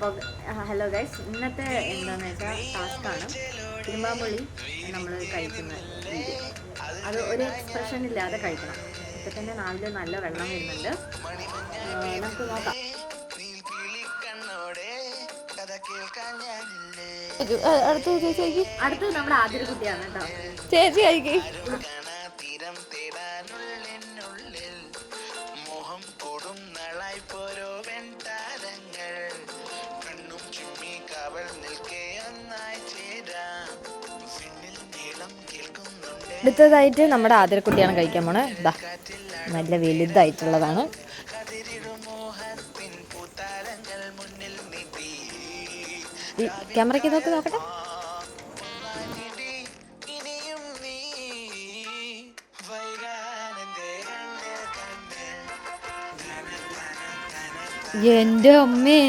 അപ്പോൾ hello guys, ഇന്നത്തെ എന്താണെന്ന് വെച്ചാൽ ടാസ്ക്കാണ് തിരുമ്പാമ്പുള്ളി നമ്മൾ കഴിക്കുന്ന രീതി. അത് ഒരു എക്സ്പ്രഷൻ ഇല്ലാതെ കഴിക്കണം. ഇപ്പം തന്നെ നാവിൽ നല്ല വെള്ളം വരുന്നുണ്ട്. നമുക്ക് നോക്കാം. അടുത്തത് നമ്മുടെ ആദ്യ കുട്ടിയാണ് കേട്ടോ. ചേച്ചി കഴിക്കും. അടുത്തതായിട്ട് നമ്മുടെ ആതിരക്കുട്ടിയാണ് കഴിക്കാൻ പോണേ. ഇതാ നല്ല വലുതായിട്ടുള്ളതാണ്. ക്യാമറയ്ക്ക് നോക്കട്ടെ. എൻ്റെ അമ്മേ,